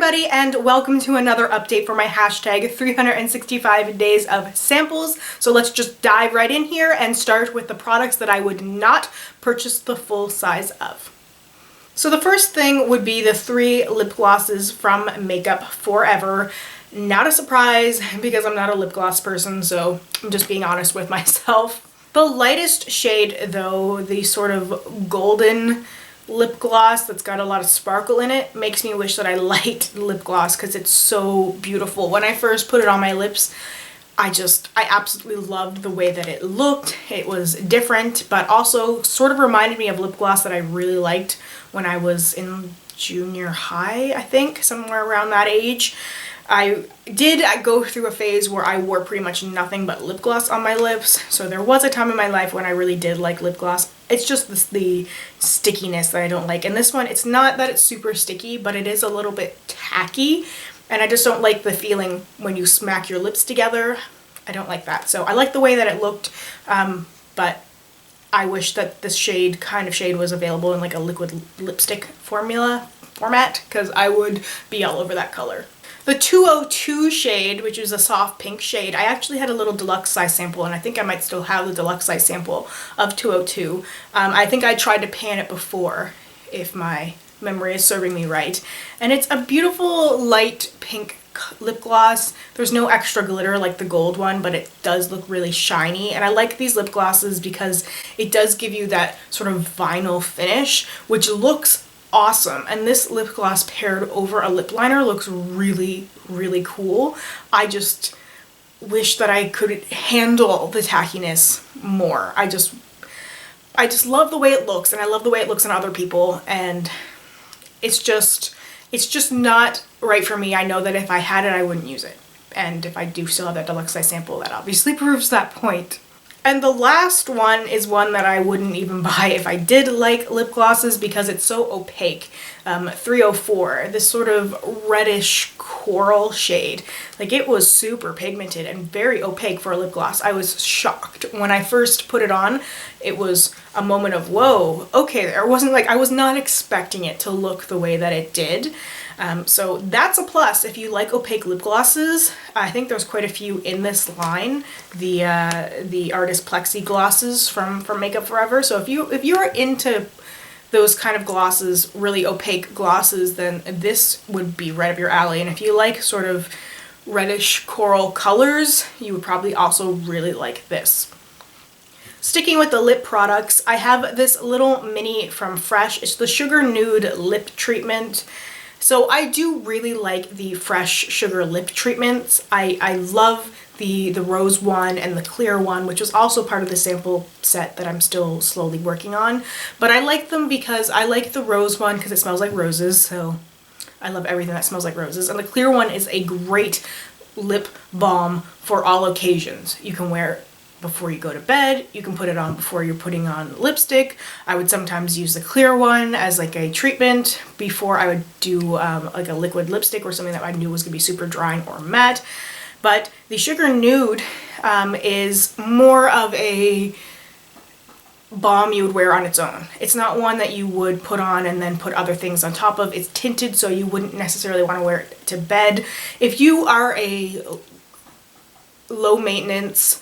everybody, and welcome to another update for my hashtag 365 days of samples. So let's just dive right in here and start with the products that I would not purchase the full size of. So the first thing would be the 3 lip glosses from Makeup Forever. Not a surprise because I'm not a lip gloss person, so I'm just being honest with myself. The lightest shade though, the sort of golden lip gloss that's got a lot of sparkle in it, makes me wish that I liked lip gloss because it's so beautiful. When I first put it on my lips, I absolutely loved the way that it looked. It was different, but also sort of reminded me of lip gloss that I really liked when I was in junior high, I think, somewhere around that age. I did go through a phase where I wore pretty much nothing but lip gloss on my lips, so there was a time in my life when I really did like lip gloss. It's just the stickiness that I don't like, and this one, it's not that it's super sticky, but it is a little bit tacky, and I just don't like the feeling when you smack your lips together. I don't like that. So I like the way that it looked, but I wish that this kind of shade was available in like a liquid lipstick format, because I would be all over that color. The 202 shade, which is a soft pink shade, I actually had a little deluxe size sample, and I think I might still have the deluxe size sample of 202. I think I tried to pan it before, if my memory is serving me right. And it's a beautiful light pink lip gloss. There's no extra glitter like the gold one, but it does look really shiny. And I like these lip glosses because it does give you that sort of vinyl finish, which looks awesome. And this lip gloss paired over a lip liner looks really, really cool. I just wish that I could handle the tackiness more. I just love the way it looks, and I love the way it looks on other people, and it's just not right for me. I know that if I had it, I wouldn't use it. And if I do still have that deluxe size sample, that obviously proves that point. And the last one is one that I wouldn't even buy if I did like lip glosses because it's so opaque. 304, this sort of reddish coral shade. Like, it was super pigmented and very opaque for a lip gloss. I was shocked. When I first put it on, it was a moment of, whoa, okay, I was not expecting it to look the way that it did. So that's a plus if you like opaque lip glosses. I think there's quite a few in this line, the Artist Plexi glosses from Makeup Forever. So if you're into those kind of glosses, really opaque glosses, then this would be right up your alley. And if you like sort of reddish coral colors, you would probably also really like this. Sticking with the lip products, I have this little mini from Fresh. It's the Sugar Nude Lip Treatment. So I do really like the Fresh Sugar Lip Treatments. I love the rose one and the clear one, which was also part of the sample set that I'm still slowly working on. But I like them because I like the rose one because it smells like roses, so I love everything that smells like roses. And the clear one is a great lip balm for all occasions. You can wear it before you go to bed, you can put it on before you're putting on lipstick. I would sometimes use the clear one as like a treatment before I would do like a liquid lipstick or something that I knew was gonna be super drying or matte. But the Sugar Nude is more of a balm you would wear on its own. It's not one that you would put on and then put other things on top of. It's tinted, so you wouldn't necessarily want to wear it to bed. If you are a low maintenance,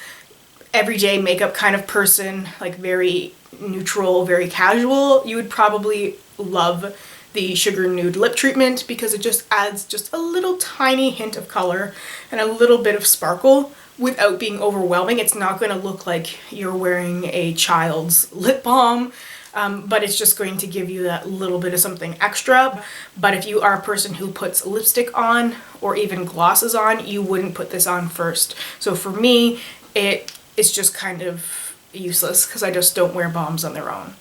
everyday makeup kind of person, like very neutral, very casual, you would probably love the Sugar Nude Lip Treatment because it just adds just a little tiny hint of color and a little bit of sparkle without being overwhelming. It's not going to look like you're wearing a child's lip balm, but it's just going to give you that little bit of something extra. But if you are a person who puts lipstick on or even glosses on, you wouldn't put this on first. So for me, it's just kind of useless because I just don't wear balms on their own.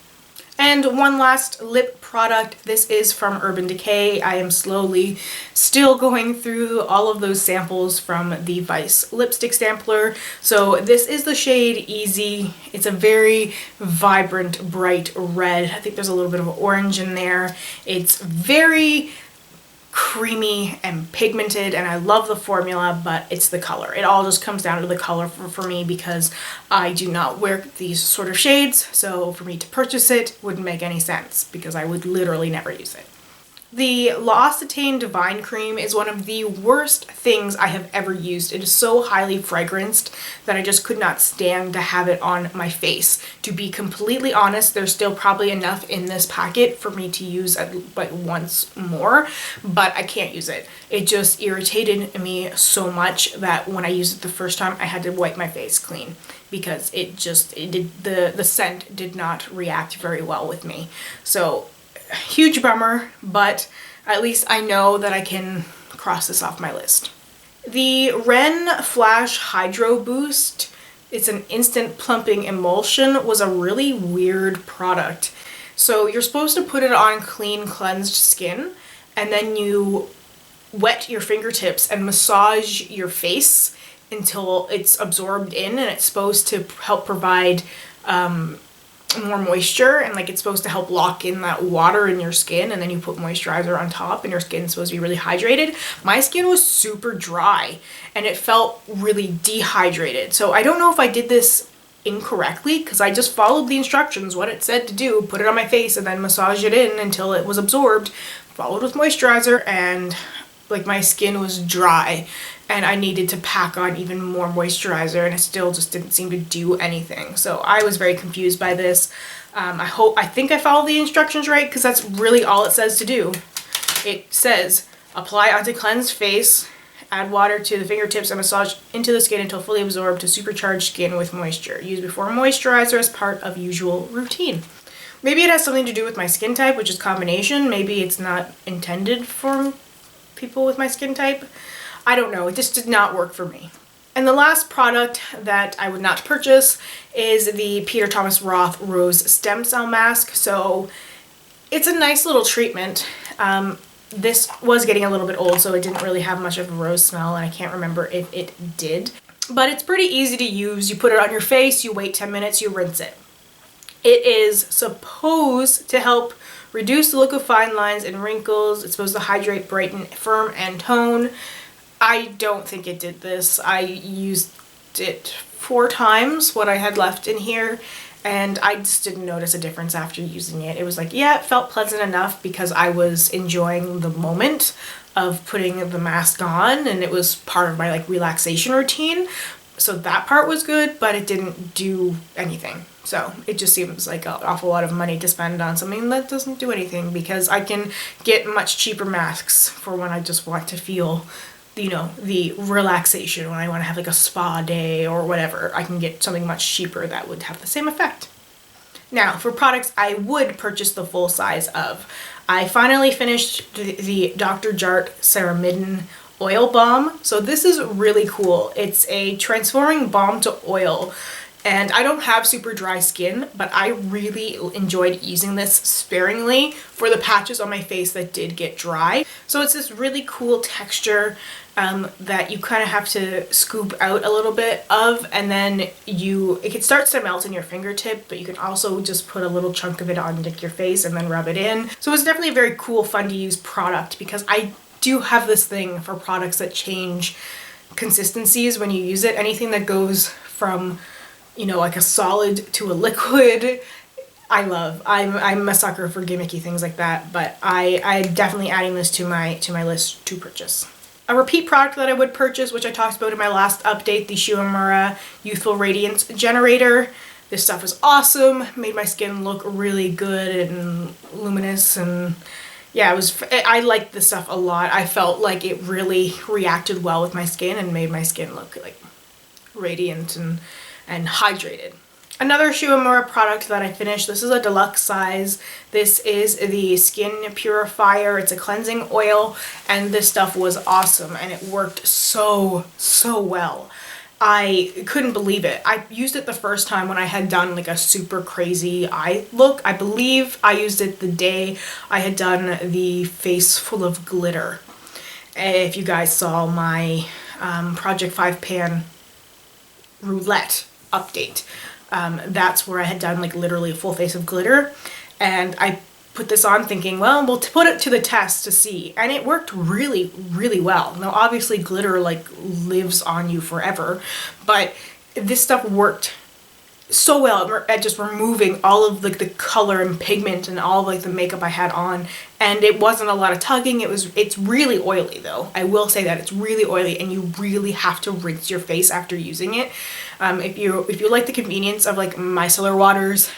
And one last lip product. This is from Urban Decay. I am slowly still going through all of those samples from the Vice Lipstick Sampler. So this is the shade Easy. It's a very vibrant, bright red. I think there's a little bit of orange in there. It's very creamy and pigmented, and I love the formula, but it's the color. It all just comes down to the color for me because I do not wear these sort of shades, so for me to purchase it wouldn't make any sense because I would literally never use it. The L'Occitane Divine Cream is one of the worst things I have ever used. It is so highly fragranced that I just could not stand to have it on my face. To be completely honest, there's still probably enough in this packet for me to use like once more, but I can't use it. It just irritated me so much that when I used it the first time, I had to wipe my face clean because the scent did not react very well with me. So huge bummer, but at least I know that I can cross this off my list. The Ren Flash Hydro Boost, it's an instant plumping emulsion, was a really weird product. So you're supposed to put it on clean, cleansed skin, and then you wet your fingertips and massage your face until it's absorbed in, and it's supposed to help provide more moisture, and like it's supposed to help lock in that water in your skin, and then you put moisturizer on top and your skin's supposed to be really hydrated. My skin was super dry and it felt really dehydrated. So I don't know if I did this incorrectly because I just followed the instructions, what it said to do, put it on my face and then massage it in until it was absorbed, followed with moisturizer, and like my skin was dry and I needed to pack on even more moisturizer, and it still just didn't seem to do anything. So I was very confused by this. I think I followed the instructions right because that's really all it says to do. It says apply onto cleansed face, add water to the fingertips and massage into the skin until fully absorbed to supercharge skin with moisture. Use before moisturizer as part of usual routine. Maybe it has something to do with my skin type, which is combination. Maybe it's not intended for people with my skin type. I don't know, it just did not work for me. And the last product that I would not purchase is the Peter Thomas Roth Rose Stem Cell Mask. So it's a nice little treatment. This was getting a little bit old, so it didn't really have much of a rose smell, and I can't remember if it did. But it's pretty easy to use. You put it on your face, you wait 10 minutes, you rinse it. It is supposed to help reduce the look of fine lines and wrinkles. It's supposed to hydrate, brighten, firm, and tone. I don't think it did this. I used it 4 times, what I had left in here, and I just didn't notice a difference after using it. It was like, yeah, it felt pleasant enough because I was enjoying the moment of putting the mask on, and it was part of my like relaxation routine. So that part was good, but it didn't do anything. So it just seems like an awful lot of money to spend on something that doesn't do anything, because I can get much cheaper masks for when I just want to feel, you know, the relaxation, when I want to have like a spa day or whatever. I can get something much cheaper that would have the same effect. Now, for products I would purchase the full size of, I finally finished the Dr. Jart Ceramidin Oil Balm. So this is really cool. It's a transforming balm to oil. And I don't have super dry skin, but I really enjoyed using this sparingly for the patches on my face that did get dry. So it's this really cool texture that you kind of have to scoop out a little bit of, and then it starts to melt in your fingertip, but you can also just put a little chunk of it on your face and then rub it in. So it's definitely a very cool, fun to use product, because I do have this thing for products that change consistencies when you use it. Anything that goes from, you know, like a solid to a liquid, I love. I'm a sucker for gimmicky things like that, but I'm definitely adding this to my list to purchase. A repeat product that I would purchase, which I talked about in my last update, the Shu Uemura Youthful Radiance Generator. This stuff is awesome, made my skin look really good and luminous, and yeah, I liked this stuff a lot. I felt like it really reacted well with my skin and made my skin look like radiant and hydrated. Another Shu Uemura product that I finished, this is a deluxe size. This is the Skin Purifier. It's a cleansing oil, and this stuff was awesome, and it worked so well. I couldn't believe it. I used it the first time when I had done like a super crazy eye look. I believe I used it the day I had done the face full of glitter. If you guys saw my Project 5 Pan roulette update, that's where I had done like literally a full face of glitter, and I put this on thinking, well, we'll put it to the test to see, and it worked really well. Now obviously glitter like lives on you forever, but this stuff worked so well at just removing all of like the color and pigment and all of like the makeup I had on, and it wasn't a lot of tugging. It's really oily though. I will say that it's really oily, and you really have to rinse your face after using it. If you like the convenience of like micellar waters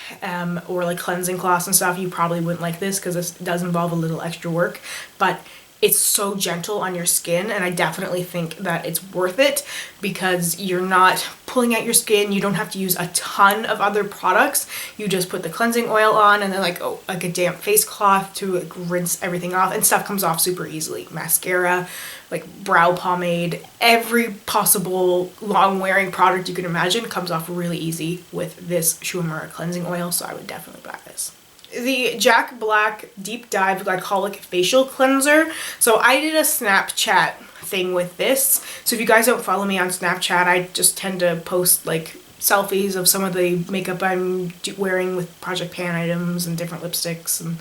or like cleansing cloths and stuff, you probably wouldn't like this because this does involve a little extra work, but it's so gentle on your skin, and I definitely think that it's worth it because you're not pulling out your skin. You don't have to use a ton of other products. You just put the cleansing oil on and then like a damp face cloth to like rinse everything off, and stuff comes off super easily. Mascara, like brow pomade, every possible long wearing product you can imagine comes off really easy with this Shu Uemura cleansing oil, so I would definitely buy this. The Jack Black Deep Dive Glycolic Facial Cleanser. So I did a Snapchat thing with this. So if you guys don't follow me on Snapchat, I just tend to post like selfies of some of the makeup I'm wearing with Project Pan items and different lipsticks, and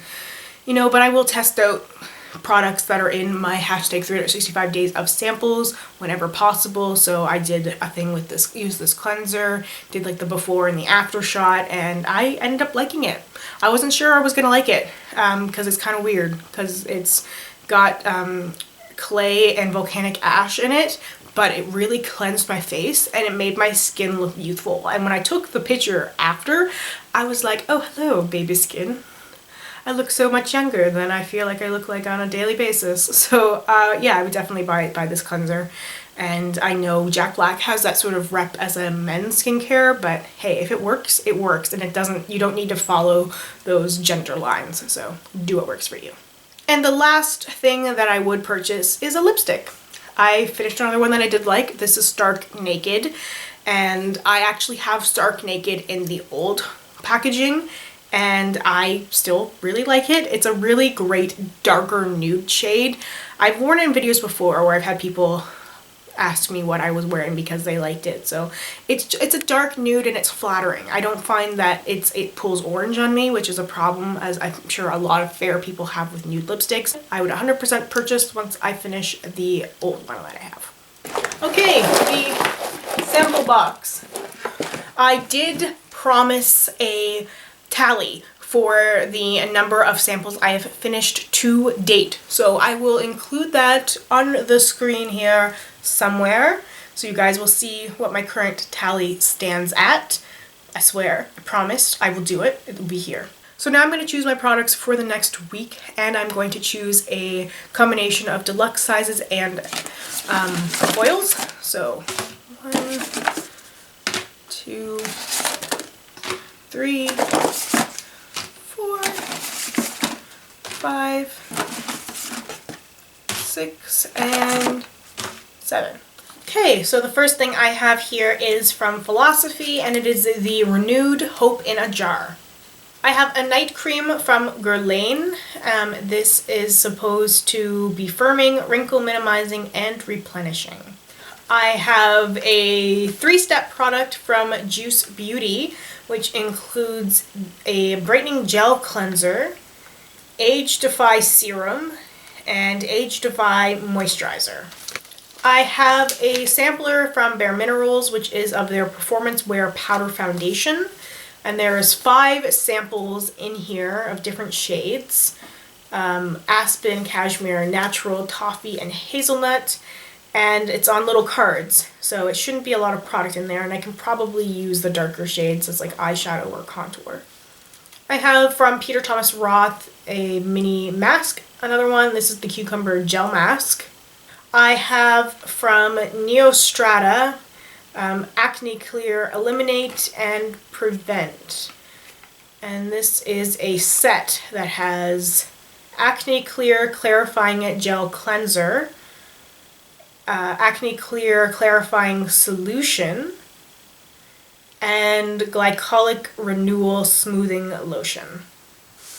you know, but I will test out products that are in my hashtag 365 days of samples whenever possible. So I did a thing with this, used this cleanser, did like the before and the after shot, and I ended up liking it. I wasn't sure I was gonna like it because it's kind of weird because it's got clay and volcanic ash in it, but it really cleansed my face and it made my skin look youthful. And when I took the picture after, I was like, oh hello baby skin, I look so much younger than I feel like I look like on a daily basis. So yeah, I would definitely buy this cleanser. And I know Jack Black has that sort of rep as a men's skincare, but hey, if it works, it works, and you don't need to follow those gender lines. So do what works for you. And the last thing that I would purchase is a lipstick. I finished another one that I did like. This is Stark Naked, and I actually have Stark Naked in the old packaging, and I still really like it. It's a really great darker nude shade. I've worn it in videos before where I've had people ask me what I was wearing because they liked it. So it's a dark nude and it's flattering. I don't find that it pulls orange on me, which is a problem, as I'm sure a lot of fair people have with nude lipsticks. I would 100% purchase once I finish the old one that I have. Okay, the sample box. I did promise a tally for the number of samples I have finished to date. So I will include that on the screen here somewhere, so you guys will see what my current tally stands at. I swear, I promised I will do it. It will be here. So now I'm going to choose my products for the next week, and I'm going to choose a combination of deluxe sizes and foils. So 1, 2, 3, 4, 5, 6, and 7. Okay, so the first thing I have here is from Philosophy, and it is the Renewed Hope in a Jar. I have a night cream from Guerlain. This is supposed to be firming, wrinkle minimizing, and replenishing. I have a 3-step product from Juice Beauty, which includes a brightening gel cleanser, Age Defy Serum, and Age Defy Moisturizer. I have a sampler from bareMinerals, which is of their Performance Wear Powder Foundation. And there is 5 samples in here of different shades. Aspen, Cashmere, Natural, Toffee, and Hazelnut. And it's on little cards, so it shouldn't be a lot of product in there, and I can probably use the darker shades as like eyeshadow or contour. I have from Peter Thomas Roth a mini mask, another one. This is the Cucumber Gel Mask. I have from Neostrata Acne Clear Eliminate and Prevent. And this is a set that has Acne Clear Clarifying Gel Cleanser, Acne Clear Clarifying Solution, and Glycolic Renewal Smoothing Lotion.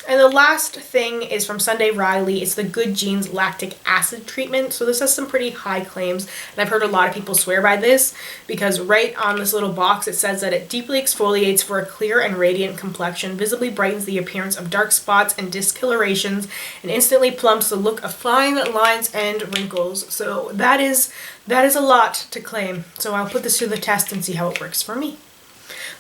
And the last thing is from Sunday Riley. It's the Good Genes Lactic Acid Treatment. So this has some pretty high claims, and I've heard a lot of people swear by this because right on this little box it says that it deeply exfoliates for a clear and radiant complexion, visibly brightens the appearance of dark spots and discolorations, and instantly plumps the look of fine lines and wrinkles. So that is a lot to claim. So I'll put this to the test and see how it works for me.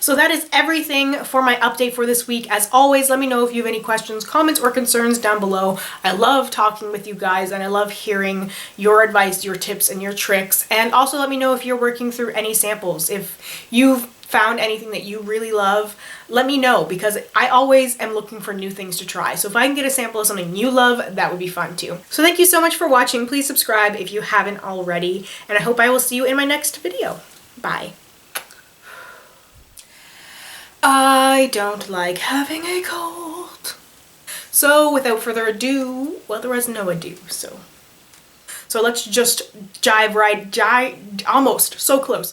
So that is everything for my update for this week. As always, let me know if you have any questions, comments, or concerns down below. I love talking with you guys and I love hearing your advice, your tips, and your tricks. And also let me know if you're working through any samples. If you've found anything that you really love, let me know, because I always am looking for new things to try. So if I can get a sample of something you love, that would be fun too. So thank you so much for watching. Please subscribe if you haven't already, and I hope I will see you in my next video. Bye. I don't like having a cold. So without further ado, well, there was no ado, so let's just almost, so close.